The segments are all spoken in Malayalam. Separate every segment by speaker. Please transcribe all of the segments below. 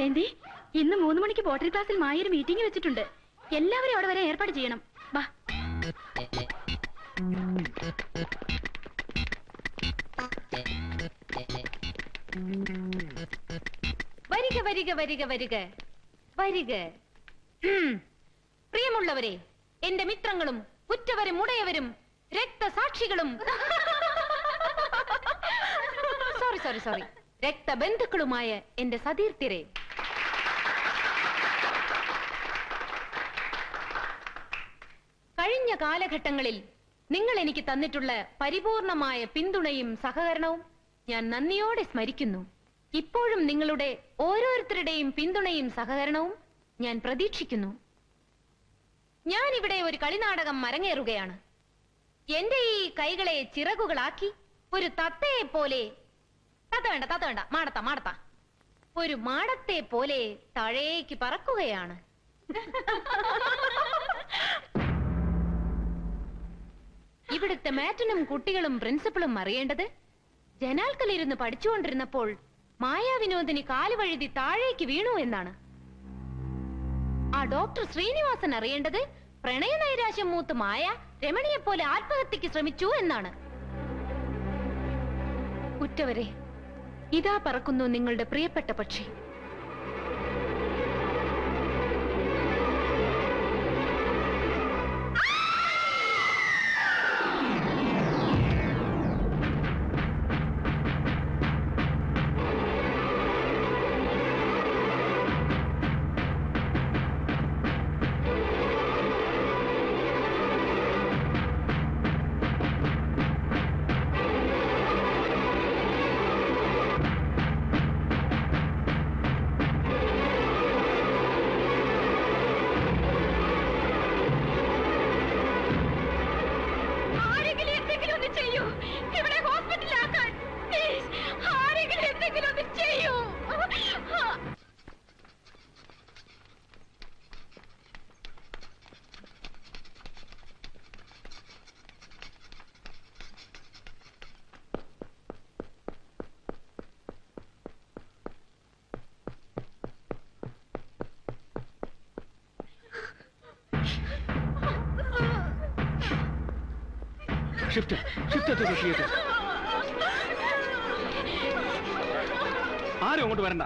Speaker 1: ജയന്തി, ഇന്ന് 3 മണിക്ക് ബോട്ടറി ക്ലാസ്സിൽ മായൊരു മീറ്റിംഗ് വെച്ചിട്ടുണ്ട്. എല്ലാവരും അവിടെ വരെ ഏർപ്പാട് ചെയ്യണം. വാ.
Speaker 2: വരിക വരിക വരിക വരിക വരിക. പ്രിയമുള്ളവരെ, എന്റെ മിത്രങ്ങളും ഉറ്റവരും ഉടയവരും രക്തസാക്ഷികളും സോറി രക്തബന്ധുക്കളുമായ എന്റെ സതീർത്ഥ്യരെ, കഴിഞ്ഞ കാലഘട്ടങ്ങളിൽ നിങ്ങൾ എനിക്ക് തന്നിട്ടുള്ള പരിപൂർണമായ പിന്തുണയും സഹകരണവും ഞാൻ നന്ദിയോടെ സ്മരിക്കുന്നു. ഇപ്പോഴും നിങ്ങളുടെ ഓരോരുത്തരുടെയും പിന്തുണയും സഹകരണവും ഞാൻ പ്രതീക്ഷിക്കുന്നു. ഞാൻ ഇവിടെ ഒരു കളിനാടകം അരങ്ങേറുകയാണ്. എന്റെ ഈ കൈകളെ ചിറകുകളാക്കി ഒരു തത്തയെ പോലെ, തത്ത വേണ്ട, മാടത്ത, ഒരു മാടത്തെ പോലെ താഴേക്ക് പറക്കുകയാണ്. ഇവിടുത്തെ മാറ്റനും കുട്ടികളും പ്രിൻസിപ്പളും അറിയേണ്ടത്, ജനാൽക്കലിരുന്ന് പഠിച്ചുകൊണ്ടിരുന്നപ്പോൾ മായാവിനോദിനി കാലുവഴുതി താഴേക്ക് വീണു എന്നാണ്. ആ ഡോക്ടർ ശ്രീനിവാസൻ അറിയേണ്ടത്, പ്രണയനൈരാശ്യം മൂത്ത് മായ രമണിയെപ്പോലെ ആത്മഹത്യക്ക് ശ്രമിച്ചു എന്നാണ്. ഉറ്റവരെ, ഇതാ പറക്കുന്നു നിങ്ങളുടെ പ്രിയപ്പെട്ട പക്ഷി.
Speaker 3: ആരും അങ്ങോട്ട് വരണ്ട.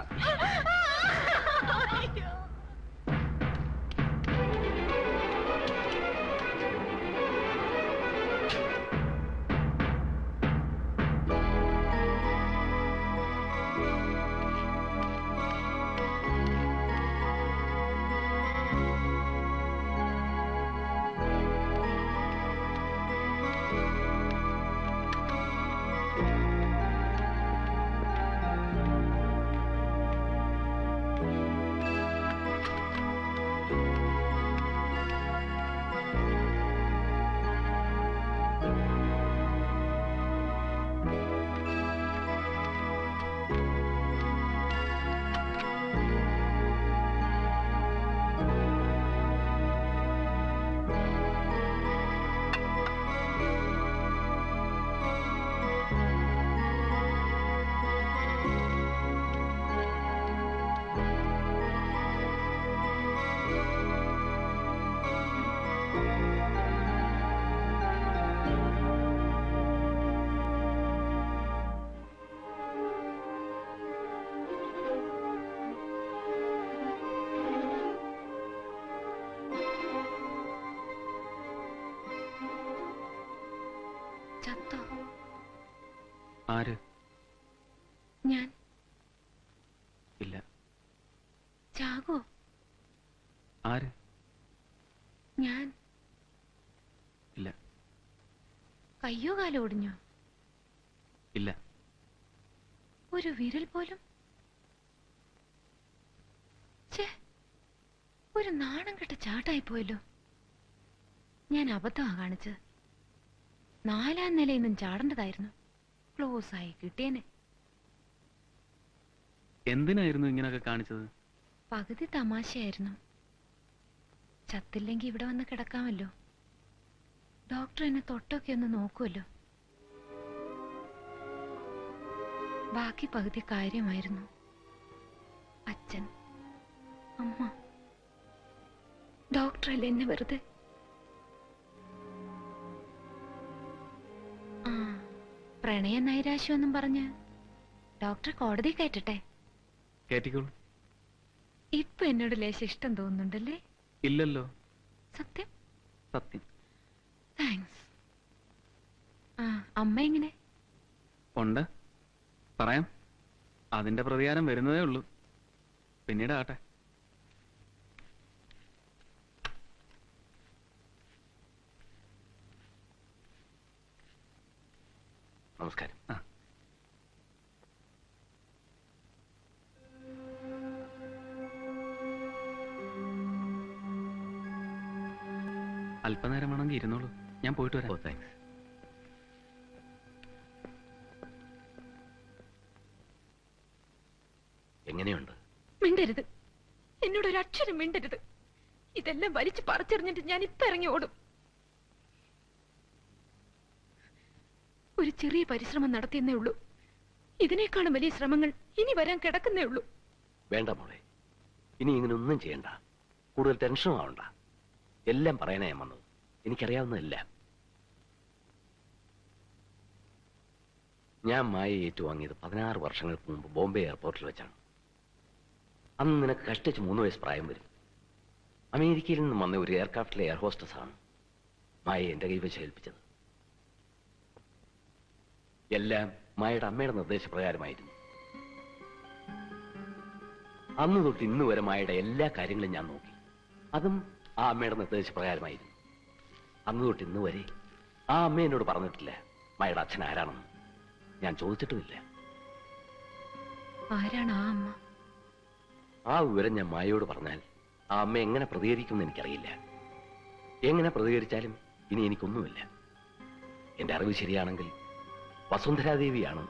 Speaker 3: ആര്?
Speaker 2: ഞാൻ.
Speaker 3: ഇല്ല.
Speaker 2: ചാകോ?
Speaker 3: ആര്?
Speaker 2: ഞാൻ.
Speaker 3: ഇല്ല.
Speaker 2: കയ്യോ കാലോ ഒടിഞ്ഞോ?
Speaker 3: ഇല്ല.
Speaker 2: ഒരു വിരൽ പോലും? ഒരു നാണം കെട്ട ചാട്ടായി പോയല്ലോ. ഞാൻ അബദ്ധമാ കാണിച്ചത്. 4ാം നിലയിൽ നിന്നും ചാടേണ്ടതായിരുന്നു. ക്ലോസ് ആയി കിട്ടിയേനെ.
Speaker 3: എന്തിനായിരുന്നു ഇങ്ങനെയൊക്കെ കാണിച്ചത്?
Speaker 2: പകുതി തമാശയായിരുന്നു. ചത്തില്ലെങ്കിൽ ഇവിടെ വന്ന് കിടക്കാമല്ലോ. ഡോക്ടർ എന്നെ തൊട്ടൊക്കെ ഒന്ന് നോക്കുമല്ലോ. ബാക്കി പകുതി കാര്യമായിരുന്നു. അച്ഛൻ അമ്മ ഡോക്ടറല്ലേ എന്നെ വെറുതെ. ആ പ്രണയ നൈരാശ്യം പറഞ്ഞ് ഡോക്ടർ കോടതി കയറ്റട്ടെ.
Speaker 3: കേറ്റിക്കോളൂ.
Speaker 2: ഇപ്പൊ എന്നോട് ലേശം ഇഷ്ടം തോന്നുന്നുണ്ടല്ലേ?
Speaker 3: ഇല്ലല്ലോ.
Speaker 2: സത്യം?
Speaker 3: സത്യം.
Speaker 2: താങ്ക്സ്. ആ അമ്മ എങ്ങനെ?
Speaker 3: ഉണ്ട്, പറയാം. അതിന്റെ പ്രതികാരം വരുന്നതേ ഉള്ളൂ. പിന്നീട് ആട്ടെ.
Speaker 4: നമസ്കാരം.
Speaker 3: അല്പനേരം വേണമെങ്കിൽ ഇരുന്നോളൂ, ഞാൻ പോയിട്ട് വരാം.
Speaker 4: താങ്ക്സ്. എങ്ങനെയുണ്ട്?
Speaker 2: മിണ്ടരുത്, എന്നോട് ഒരു അക്ഷരം മിണ്ടരുത്. ഇതെല്ലാം വലിച്ചു പറിച്ചെറിഞ്ഞിട്ട് ഞാൻ ഇപ്പൊ ഇറങ്ങി ഓടും. ഒരു ചെറിയ പരിശ്രമം നടത്തിയെന്നേ ഉള്ളൂ. ഇതിനേക്കാളും വലിയ ശ്രമങ്ങൾ ഇനി വരാൻ കിടക്കുന്നേ ഉള്ളൂ.
Speaker 4: വേണ്ട മോളെ, ഇനി ഇങ്ങനെ ഒന്നും ചെയ്യണ്ട. കൂടുതൽ ടെൻഷനും ആവണ്ട. എല്ലാം പറയാനാ ഞാൻ വന്നത്. എനിക്കറിയാവുന്നതെല്ലാം. ഞാൻ മായ ഏറ്റുവാങ്ങിയത് 16 വർഷങ്ങൾക്ക് മുമ്പ് ബോംബെ എയർപോർട്ടിൽ വെച്ചാണ്. അന്ന് നിനക്ക് കഷ്ടിച്ച് 3 വയസ്സ് പ്രായം വരും. അമേരിക്കയിൽ നിന്നും വന്ന ഒരു എയർക്രാഫ്റ്റിലെ എയർ ഹോസ്റ്റസ് ആണ് മായ എന്റെ കൈവശം ഏൽപ്പിച്ചത്. എല്ലാം മായയുടെ അമ്മയുടെ നിർദ്ദേശപ്രകാരമായിരുന്നു. അന്ന് തൊട്ട് ഇന്ന് വരെ മായയുടെ എല്ലാ കാര്യങ്ങളും ഞാൻ നോക്കി. അതും ആ അമ്മയുടെ നിർദ്ദേശപ്രകാരമായിരുന്നു. അന്ന് തൊട്ട് ഇന്ന് വരെ ആ അമ്മ എന്നോട് പറഞ്ഞിട്ടില്ല മായയുടെ അച്ഛൻ ആരാണെന്ന്. ഞാൻ ചോദിച്ചിട്ടുമില്ല.
Speaker 2: ആരാണ് ആ അമ്മ?
Speaker 4: ആ വിവരം ഞാൻ മായയോട് പറഞ്ഞാൽ ആ അമ്മ എങ്ങനെ പ്രതികരിക്കുമെന്ന് എനിക്കറിയില്ല. എങ്ങനെ പ്രതികരിച്ചാലും ഇനി എനിക്കൊന്നുമില്ല. എന്റെ അറിവ് ശരിയാണെങ്കിൽ വസുന്ധരാദേവിയാണ്